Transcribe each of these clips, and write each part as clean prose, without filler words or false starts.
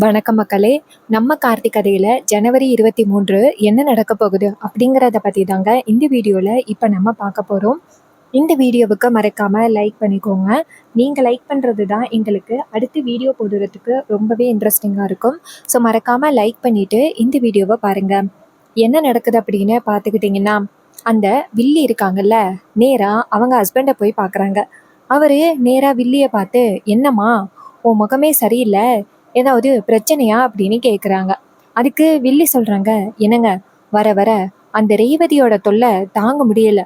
வணக்கம் மக்களே. நம்ம கார்த்திக் கதையில ஜனவரி 23 என்ன நடக்க போகுது அப்படிங்கிறத பத்தி தாங்க இந்த வீடியோல இப்ப நம்ம பார்க்க போறோம். இந்த வீடியோவுக்கு மறக்காம லைக் பண்ணிக்கோங்க. நீங்க லைக் பண்றது தான் எங்களுக்கு அடுத்து வீடியோ போடுறதுக்கு ரொம்பவே இன்ட்ரெஸ்டிங்கா இருக்கும். ஸோ மறக்காம லைக் பண்ணிட்டு இந்த வீடியோவை பாருங்க. என்ன நடக்குது அப்படின்னு பார்த்துக்கிட்டிங்கன்னா, அந்த வில்லி இருக்காங்கல்ல, நேரா அவங்க ஹஸ்பண்டை போய் பார்க்குறாங்க. அவரு நேரா வில்லியை பார்த்து, என்னம்மா உன் முகமே சரியில்லை, ஏதாவது பிரச்சனையா அப்படின்னு கேட்குறாங்க. அதுக்கு வில்லி சொல்றாங்க, என்னங்க, வர வர அந்த ரேவதியோட தொல்லை தாங்க முடியல.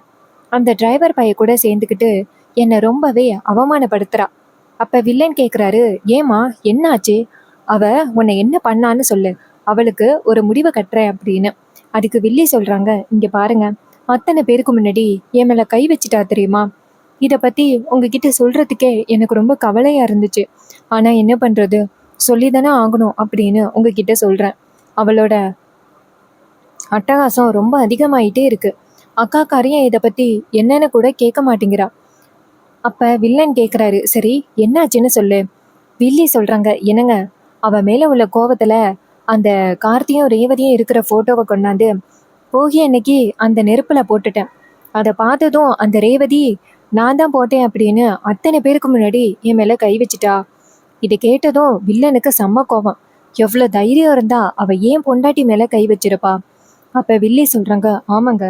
அந்த டிரைவர் பைய கூட சேர்ந்துக்கிட்டு என்னை ரொம்பவே அவமானப்படுத்துறா. அப்ப வில்லன் கேட்குறாரு, ஏமா என்ன ஆச்சு? அவ உன்னை என்ன பண்ணான்னு சொல்லு, அவளுக்கு ஒரு முடிவு கட்டுறேன் அப்படின்னு. அதுக்கு வில்லி சொல்றாங்க, இங்க பாருங்க, அத்தனை பேருக்கு முன்னாடி என் மேல கை வச்சுட்டா தெரியுமா? இத பத்தி உங்ககிட்ட சொல்றதுக்கே எனக்கு ரொம்ப கவலையா இருந்துச்சு. ஆனா என்ன பண்றது, சொல்லிதானே ஆகணும் அப்படின்னு உங்ககிட்ட சொல்றேன். அவளோட அட்டகாசம் ரொம்ப அதிகமாயிட்டே இருக்கு. அக்கா காரியம் இதை பத்தி என்னன்னு கூட கேட்க மாட்டேங்கிறா. அப்ப வில்லன் கேக்குறாரு, சரி என்னாச்சுன்னு சொல்லு. வில்லி சொல்றாங்க, என்னங்க, அவ மேல உள்ள கோவத்துல அந்த கார்த்தியும் ரேவதியும் இருக்கிற போட்டோவை கொண்டாந்து போகி அன்னைக்கு அந்த நெருப்புல போட்டுட்டேன். அதை பார்த்ததும் அந்த ரேவதி நான் தான் போட்டேன் அப்படின்னு அத்தனை பேருக்கு முன்னாடி என் மேல கை வச்சுட்டா. இதை கேட்டதும் வில்லனுக்கு செம்ம கோவம். எவ்வளவு தைரியம் இருந்தா அவ ஏன் பொண்டாட்டி மேல கை வச்சிருப்பா? அப்ப வில்லி சொல்றாங்க, ஆமாங்க,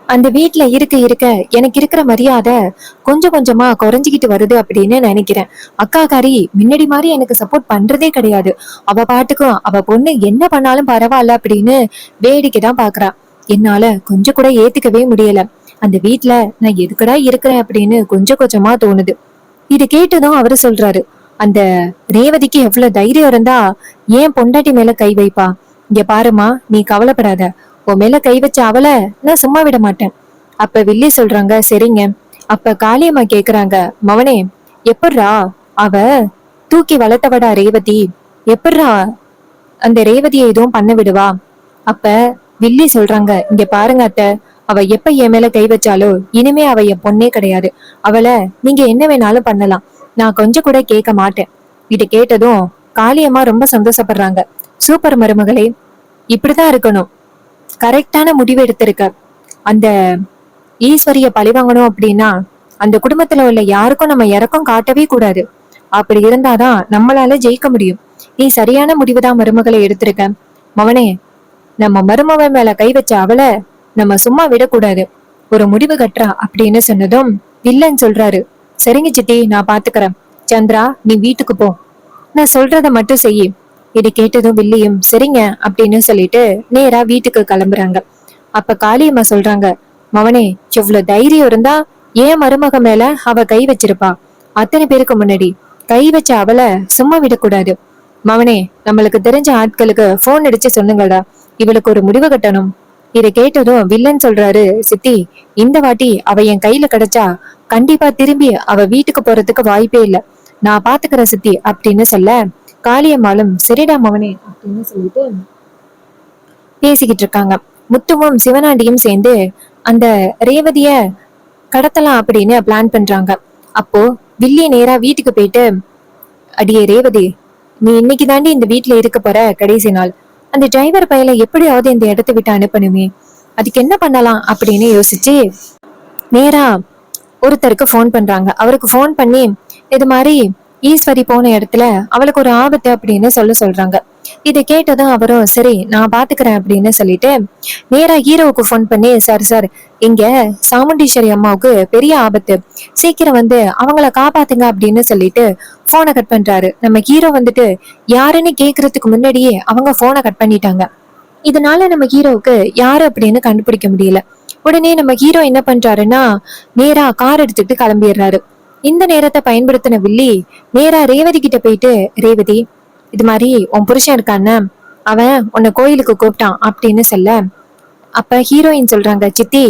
அந்த வீட்டுல இருக்க இருக்க எனக்கு இருக்கிற மரியாதை கொஞ்சம் கொஞ்சமா குறைஞ்சிக்கிட்டு வருது அப்படின்னு நினைக்கிறேன். அக்காக்காரி முன்னாடி மாதிரி எனக்கு சப்போர்ட் பண்றதே கிடையாது. அவ பாட்டுக்கும் அவ பொண்ணு என்ன பண்ணாலும் பரவாயில்ல அப்படின்னு வேடிக்கை தான் பாக்குறா. என்னால கொஞ்சம் கூட ஏத்துக்கவே முடியல. அந்த வீட்டுல நான் எதுக்குடா இருக்கிறேன் அப்படின்னு கொஞ்சம் கொஞ்சமா தோணுது. இது கேட்டதும் அவரு சொல்றாரு, அந்த ரேவதிக்கு எவ்வளவு தைரியம் இருந்தா ஏன் பொண்டாட்டி மேல கை வைப்பா? இங்க பாருமா, நீ கவலைப்படாத, உன் மேல கை வச்ச அவளை நான் சும்மா விட மாட்டேன். அப்ப வில்லி சொல்றாங்க, சரிங்க. அப்ப காளியம்மா கேக்குறாங்க, மவனே, எப்பட்றா அவ தூக்கி வளர்த்தவடா ரேவதி, எப்பட்றா அந்த ரேவதியை எதுவும் பண்ண விடுவா? அப்ப வில்லி சொல்றாங்க, இங்க பாருங்க அத்தை, அவ எப்ப என் மேல கை வச்சாலோ இனிமே அவ என் பொண்ணே கிடையாது. அவளை நீங்க என்ன வேணாலும் பண்ணலாம், நான் கொஞ்சம் கூட கேட்க மாட்டேன். இத கேட்டதும் காளியம்மா ரொம்ப சந்தோஷப்படுறாங்க. சூப்பர் மருமகளே, இப்படிதான் இருக்கணும், கரெக்டான முடிவு எடுத்திருக்க. அந்த ஈஸ்வரிய பழிவாங்கணும் அப்படின்னா அந்த குடும்பத்துல உள்ள யாருக்கும் நம்ம இறக்கம் காட்டவே கூடாது. அப்படி இருந்தாதான் நம்மளால ஜெயிக்க முடியும். நீ சரியான முடிவுதான் மருமகளை எடுத்திருக்க. மவனே, நம்ம மருமவன் மேல கை வச்ச அவளை நம்ம சும்மா விடக்கூடாது, ஒரு முடிவு கட்டுறா அப்படின்னு சொன்னதும் வில்லன் சொல்றாரு, சரிங்க சித்தி, நான் பாத்துக்கிறேன். சந்திரா, நீ வீட்டுக்கு போ, நான் சொல்றத மட்டும் செய்யி. இதை கேட்டதும் வில்லியும் சரிங்க அப்படின்னு சொல்லிட்டு நேரா வீட்டுக்கு கிளம்புறாங்க. அப்ப காளியம்மா சொல்றாங்க, மவனே, எவ்வளவு தைரியம் இருந்தா ஏன் மருமக மேல அவ கை வச்சிருப்பா? அத்தனை பேருக்கு முன்னாடி கை வச்ச அவளை சும்மா விடக்கூடாது. மவனே, நம்மளுக்கு தெரிஞ்ச ஆட்களுக்கு போன் அடிச்சு சொன்னுங்கடா, இவளுக்கு ஒரு முடிவு கட்டணும். இதை கேட்டதும் வில்லன் சொல்றாரு, சித்தி, இந்த வாட்டி அவ என் கையில கிடைச்சா கண்டிப்பா திரும்பி அவ வீட்டுக்கு போறதுக்கு வாய்ப்பே இல்ல, நான் பாத்துக்கிற சித்தி அப்படின்னு சொல்ல, காளியம்மாளும் சரிடா மவனே அப்படின்னு சொல்லிட்டு பேசிக்கிட்டு இருக்காங்க. முத்துவும் சிவனாண்டியும் சேர்ந்து அந்த ரேவதிய கடத்தலாம் அப்படின்னு பிளான் பண்றாங்க. அப்போ வில்லி நேரா வீட்டுக்கு போயிட்டு, அடியே ரேவதி, நீ இன்னைக்கு தாண்டி இந்த வீட்டுல இருக்க போற கடைசி நாள். அந்த டிரைவர் பையல எப்படியாவது இந்த இடத்த விட்டு அனுப்பணுமே, அதுக்கு என்ன பண்ணலாம் அப்படின்னு யோசிச்சு நேரா ஒருத்தருக்கு ஃபோன் பண்றாங்க. அவருக்கு ஃபோன் பண்ணி, இது மாதிரி ஈஸ்வரி போன இடத்துல அவளுக்கு ஒரு ஆபத்து அப்படின்னு சொல்றாங்க. இதை கேட்டதும் அவரும் சரி நான் பாத்துக்கிறேன் அப்படின்னு சொல்லிட்டு நேரா ஹீரோவுக்கு ஃபோன் பண்ணி, சார் சார், இங்க சாமுண்டீஸ்வரி அம்மாவுக்கு பெரிய ஆபத்து, சீக்கிரம் வந்து அவங்கள காப்பாத்துங்க அப்படின்னு சொல்லிட்டு போனை கட் பண்றாரு. நம்ம ஹீரோ வந்துட்டு யாருன்னு கேக்குறதுக்கு முன்னாடியே அவங்க போனை கட் பண்ணிட்டாங்க. இதனால நம்ம ஹீரோவுக்கு யாரு அப்படின்னு கண்டுபிடிக்க முடியல. உடனே நம்ம ஹீரோ என்ன பண்றாருன்னா நேரா கார் எடுத்துட்டு கிளம்பிடுறாரு. இந்த நேரத்தை பயன்படுத்தின வில்லி நேரா ரேவதி கிட்ட போயிட்டு, ரேவதி, இது மாதிரி உன் புருஷன் இருக்கான்னு, அவன் உன்னை கோயிலுக்கு கூப்பிட்டான் அப்படின்னு சொல்ல, அப்ப ஹீரோயின் சொல்றாங்க, சித்தி,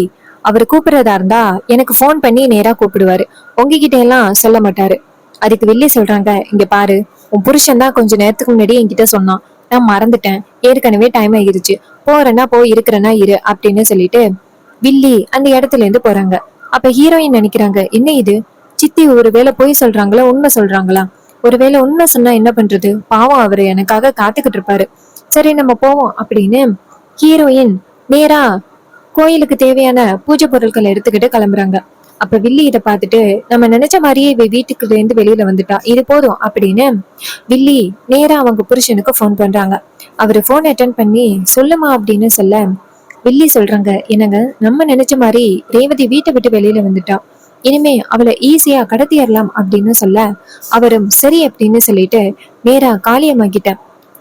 அவர் கூப்பிடுறதா இருந்தா எனக்கு போன் பண்ணி நேரா கூப்பிடுவாரு, உங்ககிட்ட எல்லாம் சொல்ல மாட்டாரு. அதுக்கு வில்லி சொல்றாங்க, இங்க பாரு, உன் புருஷன் தான் கொஞ்ச நேரத்துக்கு முன்னாடி என்கிட்ட சொன்னான், நான் மறந்துட்டேன், ஏற்கனவே டைம் ஆயிருச்சு, போறேன்னா போய் இருக்கிறேன்னா இரு அப்படின்னு சொல்லிட்டு வில்லி அந்த இடத்துல இருந்து போறாங்க. அப்ப ஹீரோயின் நினைக்கிறாங்க, என்ன இது, சித்தி ஒரு வேளை போய் சொல்றாங்களா உண்மை சொல்றாங்களா, ஒருவேளை உண்மை சொன்னா என்ன பண்றது, பாவம் அவரு எனக்காக காத்துக்கிட்டு இருப்பாரு. சரி நம்ம போவோம் அப்படின்னு ஹீரோயின் நேரா கோயிலுக்கு தேவையான பூஜை பொருட்களை எடுத்துக்கிட்டு கிளம்புறாங்க. அப்ப வில்லி இதை பார்த்துட்டு நம்ம நினைச்ச மாதிரியே இவ வீட்டுக்குள்ள இருந்து வெளியில வந்துட்டா, இது போதும் அப்படின்னு வில்லி நேரா அவங்க புருஷனுக்கு போன் பண்றாங்க. அவரு போன் அட்டன் பண்ணி சொல்லுமா அப்படின்னு சொல்ல வில்லி சொல்றாங்க, என்னங்க நம்ம நினைச்ச மாதிரி ரேவதி வீட்டை விட்டு வெளியில வந்துட்டா, இனிமே அவளை ஈஸியா கடத்திடலாம் அப்படின்னு சொல்ல அவரும் சரி அப்படின்னு சொல்லிட்டு நேரா காளியம்மா கிட்ட,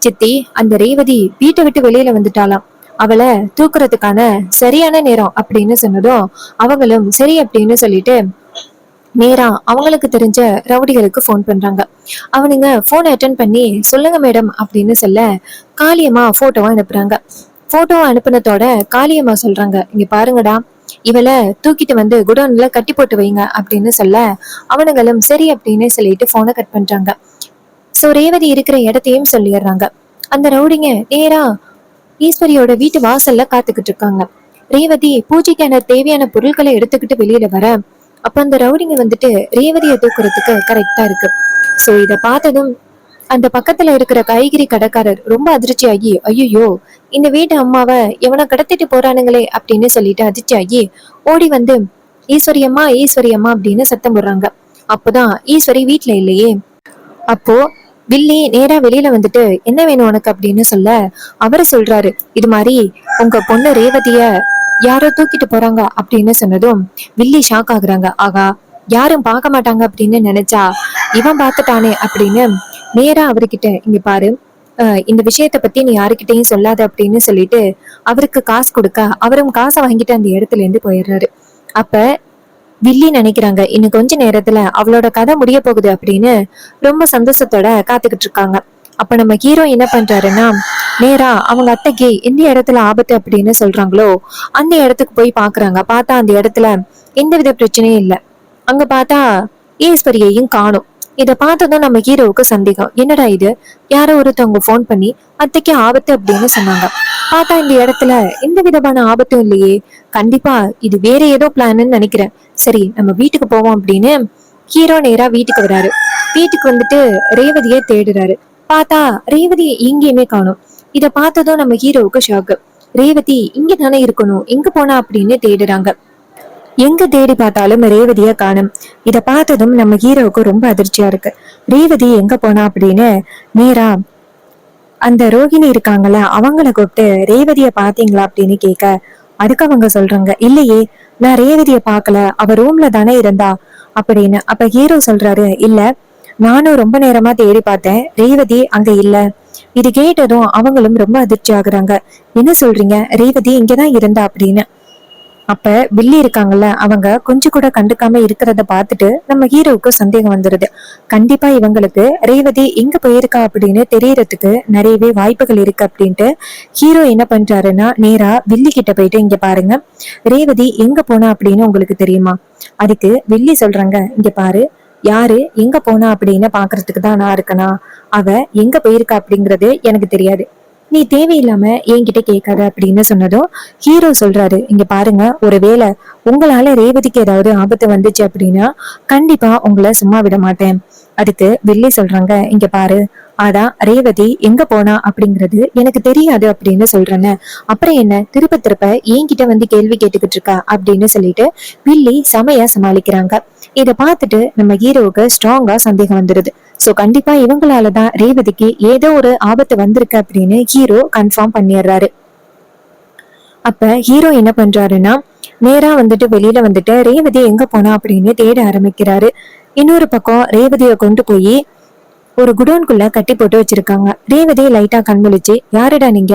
சித்தி அந்த ரேவதி வீட்டை விட்டு வெளியில வந்துட்டாளாம், அவளை தூக்குறதுக்கான சரியான நேரம் அப்படின்னு சொன்னதும் அவங்களும் சரி அப்படின்னு சொல்லிட்டு நேரா அவங்களுக்கு தெரிஞ்ச ரவுடிகளுக்கு போன் பண்றாங்க. அவனுங்க போன் அட்டன் பண்ணி சொல்லுங்க மேடம் அப்படின்னு சொல்ல காளியம்மா போட்டோவை அனுப்புறாங்க. போட்டோ அனுப்புனதோட காளியம்மா சொல்றாங்க, இங்க பாருங்கடா, இவளை தூக்கிட்டு வந்து குடோன்ல கட்டி போட்டு வைங்க அப்படின்னு சொல்ல அவனுங்களும் சரி அப்படின்னு சொல்லிட்டு போனை கட் பண்றாங்க. சோ ரேவதி இருக்கிற இடத்தையும் சொல்லிடுறாங்க. அந்த ரவுடிங்க நேரா ஈஸ்வரியோட வீட்டு வாசல்ல காத்துக்கிட்டு இருக்காங்க. ரேவதி பூஜைக்கான தேவையான பொருட்களை எடுத்துக்கிட்டு வெளியில வர அப்ப அந்த ரவுடிங்க வந்துட்டு ரேவதியை தூக்குறதுக்கு கரெக்டா இருக்கு. சோ இத பார்த்ததும் அந்த பக்கத்துல இருக்கிற காய்கறி கடைக்காரர் ரொம்ப அதிர்ச்சியாகி, ஐயோ இந்த வீட்டு அம்மாவை எவனை கடத்திட்டு போறானுங்களே அப்படின்னு சொல்லிட்டு அதிர்ச்சியாகி ஓடி வந்து ஈஸ்வரி அம்மா ஈஸ்வரி அம்மா அப்படின்னு சத்தம் போடுறாங்க. அப்போதான் ஈஸ்வரி வீட்டுல இல்லையே. அப்போ வில்லி நேரா வெளியில வந்துட்டு என்ன வேணும் உனக்கு அப்படின்னு சொல்ல அவரு சொல்றாரு, இது மாதிரி உங்க பொண்ணு ரேவதிய யாரோ தூக்கிட்டு போறாங்க அப்படின்னு சொன்னதும் வில்லி ஷாக் ஆகுறாங்க. ஆகா, யாரும் பார்க்க மாட்டாங்க அப்படின்னு நினைச்சா இவன் பார்த்துட்டானே அப்படின்னு நேரா அவர்கிட்ட, இங்க பாரு, இந்த விஷயத்த பத்தி நீ யாருக்கிட்டையும் சொல்லாத அப்படின்னு சொல்லிட்டு அவருக்கு காசு கொடுக்க அவரும் காசை வாங்கிட்டு அந்த இடத்துல இருந்து போயிடுறாரு. அப்ப வில்லி நினைக்கிறாங்க இன்னும் கொஞ்ச நேரத்துல அவளோட கதை முடிய போகுது அப்படின்னு ரொம்ப சந்தோஷத்தோட காத்துக்கிட்டு இருக்காங்க. அப்ப நம்ம ஹீரோ என்ன பண்றாருன்னா நேரா அவங்க அத்தைக்கு எந்த இடத்துல ஆபத்து அப்படின்னு சொல்றாங்களோ அந்த இடத்துக்கு போய் பாக்குறாங்க. பார்த்தா அந்த இடத்துல எந்தவித பிரச்சனையும் இல்லை. அங்க பார்த்தா ஈஸ்வரியையும் காணும். இத பார்த்ததும் நம்ம ஹீரோவுக்கு சந்தேகம், என்னடா இது, யாரோ ஒருத்தவங்க போன் பண்ணி அத்தைக்கு ஆபத்து அப்படின்னு சொன்னாங்க, பார்த்தா இந்த இடத்துல எந்த விதமான ஆபத்தும் இல்லையே, கண்டிப்பா இது வேற ஏதோ பிளான்னு நினைக்கிறேன், சரி நம்ம வீட்டுக்கு போவோம் அப்படின்னு ஹீரோ நேரா வீட்டுக்கு வராரு. வீட்டுக்கு வந்துட்டு ரேவதியை தேடுறாரு. பார்த்தா ரேவதி எங்கேயுமே காணும். இத பார்த்ததும் நம்ம ஹீரோவுக்கு ஷாக்கு, ரேவதி இங்க தானே இருக்கணும், எங்க போனா அப்படின்னு தேடுறாங்க. எங்க தேடி பார்த்தாலும் ரேவதிய காணும். இத பார்த்ததும் நம்ம ஹீரோவுக்கு ரொம்ப அதிர்ச்சியா இருக்கு. ரேவதி எங்க போனா அப்படின்னு நேரா அந்த ரோகிணி இருக்காங்கல்ல அவங்கள கூப்பிட்டு ரேவதிய பாத்தீங்களா அப்படின்னு கேட்க அதுக்கு அவங்க சொல்றாங்க, இல்லையே நான் ரேவதிய பாக்கல, அவ ரூம்ல தானே இருந்தா அப்படின்னு. அப்ப ஹீரோ சொல்றாரு, இல்ல நானும் ரொம்ப நேரமா தேடி பார்த்தேன், ரேவதி அங்க இல்ல. இது கேட்டதும் அவங்களும் ரொம்ப அதிர்ச்சி ஆகுறாங்க. என்ன சொல்றீங்க, ரேவதி இங்கதான் இருந்தா அப்படின்னு. அப்ப வில்லி இருக்காங்கல்ல அவங்க கொஞ்சம் கூட கண்டுக்காம இருக்கிறத பார்த்துட்டு நம்ம ஹீரோவுக்கு சந்தேகம் வந்துருது. கண்டிப்பா இவங்களுக்கு ரேவதி எங்க போயிருக்கா அப்படின்னு தெரியறதுக்கு நிறையவே வாய்ப்புகள் இருக்கு அப்படின்ட்டு ஹீரோ என்ன பண்றாருன்னா நேரா வில்லி கிட்ட போயிட்டு, இங்க பாருங்க, ரேவதி எங்க போனா அப்படின்னு உங்களுக்கு தெரியுமா? அதுக்கு வில்லி சொல்றாங்க, இங்க பாரு, யாரு எங்க போனா அப்படின்னு பாக்குறதுக்கு தான் நான் இருக்கனா, அவ எங்க போயிருக்கா அப்படிங்கறது எனக்கு தெரியாது, நீ தேவையில்லாம என்கிட்ட கேட்காத அப்படின்னு சொன்னதும் ஹீரோ சொல்றாரு, இங்க பாருங்க, ஒருவேளை உங்களால ரேவதிக்கு ஏதாவது ஆபத்து வந்துச்சு அப்படின்னா கண்டிப்பா உங்களை சும்மா விட மாட்டேன். அதுக்கு வில்லி சொல்றாங்க, இங்க பாரு, அதான் ரேவதி எங்க போனா அப்படிங்கிறது எனக்கு தெரியாது அப்படின்னு சொல்றேன்னு, அப்புறம் என்ன திருப்ப திருப்ப என்கிட்ட வந்து கேள்வி கேட்டுக்கிட்டு இருக்கா அப்படின்னு சொல்லிட்டு வில்லி செமையா சமாளிக்கிறாங்க. இத பார்த்துட்டு நம்ம ஹீரோவுக்கு ஸ்ட்ராங்கா சந்தேகம் வந்துருது. சோ கண்டிப்பா இவங்களாலதான் ரேவதிக்கு ஏதோ ஒரு ஆபத்து வந்திருக்கு அப்படின்னு ஹீரோ கன்ஃபார்ம் பண்ணிடுறாரு. அப்ப ஹீரோ என்ன பண்றாருன்னா நேரா வந்துட்டு வெளியில வந்துட்டு ரேவதி எங்க போனா அப்படின்னு தேட ஆரம்பிக்கிறாரு. இன்னொரு பக்கம் ரேவதியை கொண்டு போய் ஒரு குடோன்குள்ள கட்டி போட்டு வச்சிருக்காங்க. ரேவதியை லைட்டா கண்முழிச்சு, யாருடா நீங்க,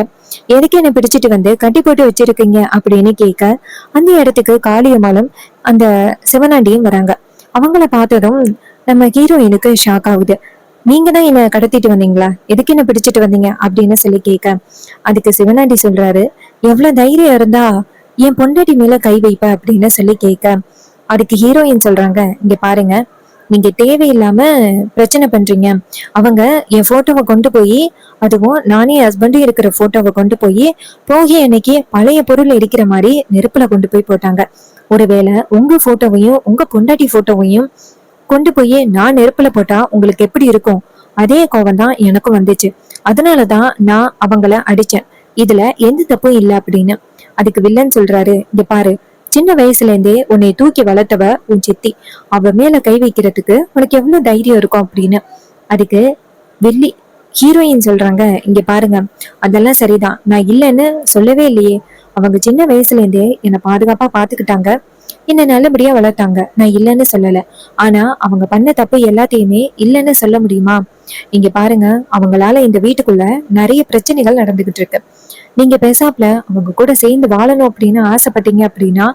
எதுக்கு என்ன பிடிச்சிட்டு வந்து கட்டி போட்டு வச்சிருக்கீங்க அப்படின்னு கேட்க அந்த இடத்துக்கு காளியம்மாளும் அந்த சிவனாண்டியும் வராங்க. அவங்கள பார்த்ததும் நம்ம ஹீரோயினுக்கு ஷாக் ஆகுது. நீங்க தான் என்ன கடத்திட்டு வந்தீங்களா, எதுக்கு என்ன பிடிச்சிட்டு வந்தீங்க அப்படின்னு சொல்லி கேட்க அதுக்கு சிவனாண்டி சொல்றாரு, எவ்வளவு தைரியம் இருந்தா என் பொண்டாட்டி மேல கை வைப்ப அப்படின்னு சொல்லி கேட்க அதுக்கு ஹீரோயின் சொல்றாங்க, இங்க பாருங்க, நீங்க தேவையில்லாம பிரச்சனை பண்றீங்க. அவங்க என் போட்டோவை கொண்டு போய், அதுவும் நானே ஹஸ்பண்டு இருக்கிற போட்டோவை கொண்டு போய் போகி அன்னைக்கு பழைய பொருள் எரிக்கிற மாதிரி நெருப்புல கொண்டு போய் போட்டாங்க. ஒருவேளை உங்க போட்டோவையும் உங்க பொண்டாட்டி போட்டோவையும் கொண்டு போய் நான் நெருப்புல போட்டா உங்களுக்கு எப்படி இருக்கும்? அதே கோவம் தான் எனக்கும் வந்துச்சு. அதனாலதான் நான் அவங்கள அடிச்சேன். இதுல எந்த தப்பும் இல்ல அப்படின்னு. அதுக்கு வில்லன் சொல்றாரு, இங்க பாரு, சின்ன வயசுல இருந்தே உன்னை தூக்கி வளர்த்தவ உன் சித்தி. அவ மேல கை வைக்கிறதுக்கு உனக்கு எவ்வளவு தைரியம் இருக்கும் அப்படின்னு. அதுக்கு வில்லி ஹீரோயின் சொல்றாங்க, இங்க பாருங்க, அதெல்லாம் சரிதான், நான் இல்லைன்னு சொல்லவே இல்லையே. அவங்க சின்ன வயசுல இருந்தே என்னை பாதுகாப்பா பாத்துக்கிட்டாங்க, என்ன நல்லபடியா வளர்த்தாங்க, நான் இல்லைன்னு சொல்லல. ஆனா அவங்க பண்ண தப்பு எல்லாத்தையுமே இல்லைன்னு சொல்ல முடியுமா? இங்க பாருங்க, அவங்களால இந்த வீட்டுக்குள்ள நிறைய பிரச்சனைகள் நடந்துகிட்டு இருக்கு. நீங்க பேசாப்ல அவங்க கூட சேர்ந்து வாழணும் அப்படின்னு ஆசைப்பட்டீங்க அப்படின்னா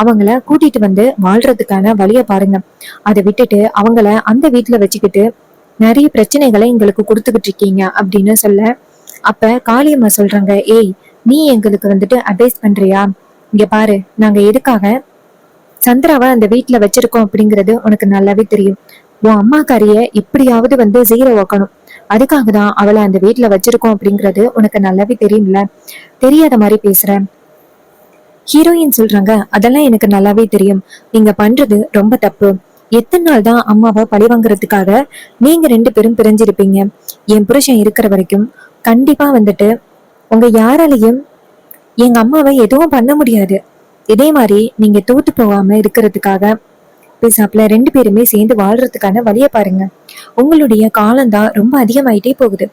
அவங்கள கூட்டிட்டு வந்து வாழ்றதுக்கான வழிய பாருங்க. அதை விட்டுட்டு அவங்கள அந்த வீட்டுல வச்சுக்கிட்டு நிறைய பிரச்சனைகளை எங்களுக்கு கொடுத்துக்கிட்டு இருக்கீங்க அப்படின்னு சொல்ல, அப்ப காளியம்மா சொல்றாங்க, ஏய், நீ எங்களுக்கு வந்துட்டு அட்வைஸ் பண்றியா? இங்க பாரு, நாங்க எதுக்காக சந்திராவை அந்த வீட்டுல வச்சிருக்கோம் அப்படிங்கிறது உனக்கு நல்லாவே தெரியும். உன் அம்மாக்காரிய எப்படியாவது வந்து ஜீரோ வைக்கணும், அதுக்காக தான் அவளை அந்த வீட்டுல வச்சிருக்கோம் அப்படிங்கிறது உனக்கு நல்லாவே தெரியும்ல. தெரியாத மாதிரி பேசுற. ஹீரோயின் சொல்றாங்க, அதெல்லாம் எனக்கு நல்லாவே தெரியும், நீங்க பண்றது ரொம்ப தப்பு. எத்தனை நாள் தான் அம்மாவை பழி வாங்குறதுக்காக நீங்க 2 பேரும் பிரிஞ்சிருப்பீங்க? என் புருஷன் இருக்கிற வரைக்கும் கண்டிப்பா வந்துட்டு உங்க யாராலையும் எங்க அம்மாவை எதுவும் பண்ண முடியாது. இதே மாதிரி நீங்க தோத்து போகாம இருக்கிறதுக்காக பேசாப்ல 2 பேருமே சேர்ந்து வாழ்றதுக்கான வழிய பாருங்க. உங்களுடைய காலம்தான் ரொம்ப அதிகமாயிட்டே போகுது.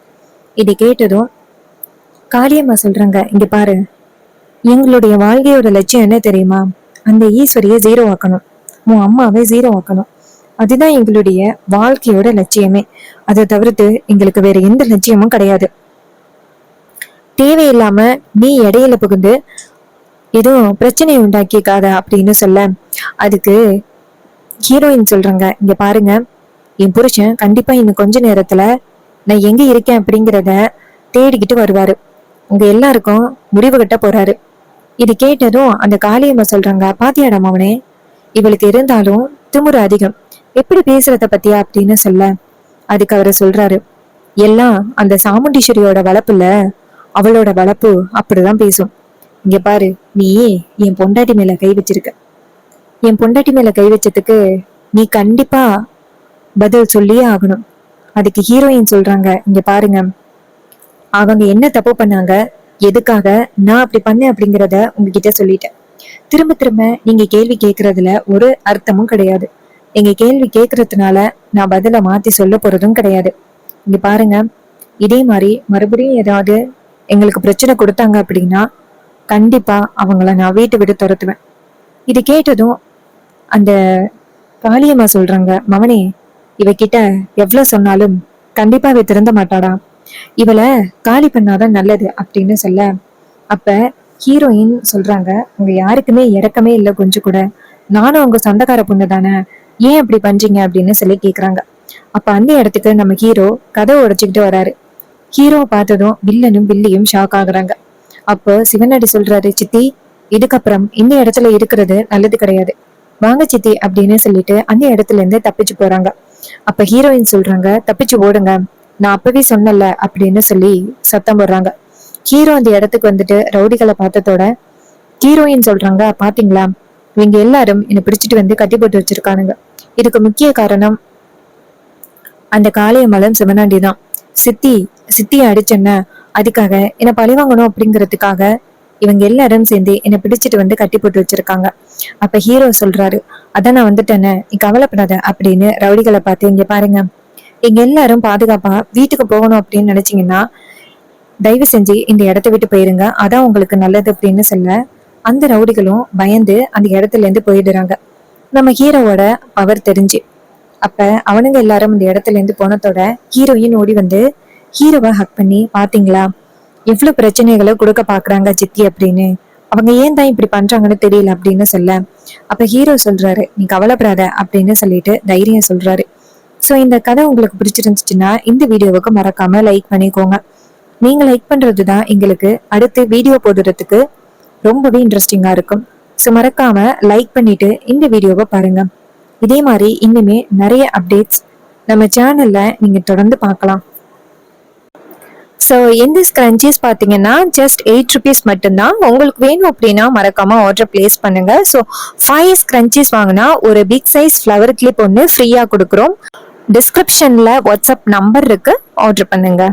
இதை கேட்டதும் காளியம்மா சொல்றாங்க, இங்க பாரு, எங்களுடைய வாழ்க்கையோட லட்சியம் என்ன தெரியுமா? அந்த ஈஸ்வரிய ஜீரோ ஆக்கணும், உன் அம்மாவை ஜீரோ ஆக்கணும். அதுதான் எங்களுடைய வாழ்க்கையோட லட்சியமே. அதை தவிர்த்து எங்களுக்கு வேற எந்த லட்சியமும் கிடையாது. தேவையில்லாம நீ இடையில புகுந்து எதுவும் பிரச்சனையை உண்டாக்கிக்காத அப்படின்னு சொல்ல, அதுக்கு ஹீரோயின் சொல்றாங்க, இங்க பாருங்க, என் புருஷன் கண்டிப்பா இன்னும் கொஞ்ச நேரத்துல நான் எங்க இருக்கேன் அப்படிங்கிறத தேடிக்கிட்டு வருவாரு. உங்க எல்லாருக்கும் முடிவு கட்ட போறாரு. இது கேட்டதும் அந்த காளியம்மா சொல்றாங்க, பாத்தியாடா மவனே, இவளுக்கு இருந்தாலும் திமிரு அதிகம், எப்படி பேசுறத பத்தியா அப்படின்னு சொல்ல, அதுக்கு அவரு சொல்றாரு, எல்லாம் அந்த சாமுண்டீஸ்வரியோட வளப்புல, அவளோட வளப்பு அப்படிதான் பேசும். இங்க பாரு, நீ என் பொண்டாட்டி மேல கை வச்சிருக்க, என் பொண்டாட்டி மேல கை வச்சதுக்கு நீ கண்டிப்பா பதில் சொல்லியே ஆகணும். அதுக்கு ஹீரோயின் சொல்றாங்க, இங்க பாருங்க, அவங்க என்ன தப்பு பண்ணாங்க, எதுக்காக நான் அப்படி பண்ணேன் அப்படிங்கிறத உங்ககிட்ட சொல்லிட்டேன். திரும்ப திரும்ப நீங்க கேள்வி கேட்கறதுல ஒரு அர்த்தமும் கிடையாது. நீங்க கேள்வி கேட்கறதுனால நான் பதில மாத்தி சொல்ல போறதும் கிடையாது. இங்க பாருங்க, இதே மாதிரி மறுபடியும் ஏதாவது எங்களுக்கு பிரச்சனை கொடுத்தாங்க அப்படின்னா கண்டிப்பா அவங்கள நான் வீட்டை விட்டு துரத்துவேன். இது கேட்டதும் அந்த காளியம்மா சொல்றாங்க, மவனே, இவகிட்ட எவ்வளவு சொன்னாலும் கண்டிப்பா இவ திருந்த மாட்டாடா, இவளை காலி பண்ணாதான் நல்லது அப்படின்னு சொல்ல, அப்ப ஹீரோயின் சொல்றாங்க, உங்க யாருக்குமே இறக்கமே இல்லை கொஞ்சம் கூட, நானும் அவங்க சொந்தக்கார பொண்ணு தானே, ஏன் அப்படி பண்றீங்க அப்படின்னு சொல்லி கேக்குறாங்க. அப்ப அந்த இடத்துக்கு நம்ம ஹீரோ கதவை உடைச்சுக்கிட்டு வராரு. ஹீரோவை பார்த்ததும் வில்லனும் வில்லியும் ஷாக் ஆகுறாங்க. அப்போ சிவனடி சொல்றாரு, சித்தி, இதுக்கப்புறம் இந்த இடத்துல இருக்கிறது நல்லது கிடையாது, வாங்க சித்தி அப்படின்னு சொல்லிட்டு அந்த இடத்துல இருந்து தப்பிச்சு போறாங்க. அப்ப ஹீரோயின் சொல்றாங்க, தப்பிச்சு ஓடுங்க, நான் அப்பவே சொன்னல அப்படின்னு சொல்லி சத்தம் போடுறாங்க. ஹீரோ அந்த இடத்துக்கு வந்துட்டு ரவுடிகளை பார்த்ததோட ஹீரோயின் சொல்றாங்க, பாத்தீங்களா, இவங்க எல்லாரும் என்னை பிடிச்சிட்டு வந்து கட்டி போட்டு வச்சிருக்கானுங்க. இதுக்கு முக்கிய காரணம் அந்த காளியம்மன் சிவனாண்டி தான். சித்தி சித்திய அடிச்சென்ன, அதுக்காக என்னை பழிவாங்கணும் அப்படிங்கிறதுக்காக இவங்க எல்லாரும் சேர்ந்து என்னை பிடிச்சிட்டு வந்து கட்டி போட்டு வச்சிருக்காங்க. அப்ப ஹீரோ சொல்றாரு, அதான் நான் வந்துட்டேன்னு, நீ கவலைப்படாத அப்படின்னு ரவுடிகளை பார்த்து, இங்க பாருங்க, எங்க எல்லாரும் பாதுகாப்பா வீட்டுக்கு போகணும் அப்படின்னு நினைச்சீங்கன்னா தயவு செஞ்சு இந்த இடத்த விட்டு போயிருங்க, அதான் உங்களுக்கு நல்லது அப்படின்னு சொல்ல, அந்த ரவுடிகளும் பயந்து அந்த இடத்துல இருந்து போயிடுறாங்க. நம்ம ஹீரோவோட பவர் தெரிஞ்சு அப்ப அவனுங்க எல்லாரும் இந்த இடத்துல இருந்து போனதோட ஹீரோயின் ஓடி வந்து ஹீரோவை ஹக் பண்ணி, பாத்தீங்களா எவ்வளவு பிரச்சனைகளை கொடுக்க பாக்குறாங்க சித்தி அப்படின்னு, அவங்க ஏன் தான் இப்படி பண்றாங்கன்னு தெரியல அப்படின்னு சொல்ல, அப்ப ஹீரோ சொல்றாரு, நீ கவலைப்படாத அப்படின்னு சொல்லிட்டு தைரியம் சொல்றாரு. ஸோ இந்த கதை உங்களுக்கு பிடிச்சிருந்துச்சுன்னா இந்த வீடியோவுக்கு மறக்காம லைக் பண்ணிக்கோங்க. நீங்க லைக் பண்றது தான் எங்களுக்கு அடுத்து வீடியோ போடுறதுக்கு ரொம்பவே இன்ட்ரெஸ்டிங்கா இருக்கும். ஸோ மறக்காம லைக் பண்ணிட்டு இந்த வீடியோவை பாருங்க. இதே மாதிரி இன்னுமே நிறைய அப்டேட்ஸ் நம்ம சேனல்ல நீங்க தொடர்ந்து பார்க்கலாம். ஸோ இந்த ஸ்க்ரன்ச்சீஸ் பார்த்தீங்கன்னா ஜஸ்ட் 8 ருபீஸ் மட்டும்தான். உங்களுக்கு வேணும் அப்படின்னா மறக்காம ஆர்டர் பிளேஸ் பண்ணுங்க. ஸோ 5 ஸ்க்ரன்ச்சீஸ் வாங்கினா ஒரு பிக் சைஸ் ஃப்ளவர் கிளிப் ஒன்று ஃப்ரீயாக கொடுக்குறோம். டிஸ்கிரிப்ஷனில் வாட்ஸ்அப் நம்பர் இருக்கு, ஆர்டர் பண்ணுங்க.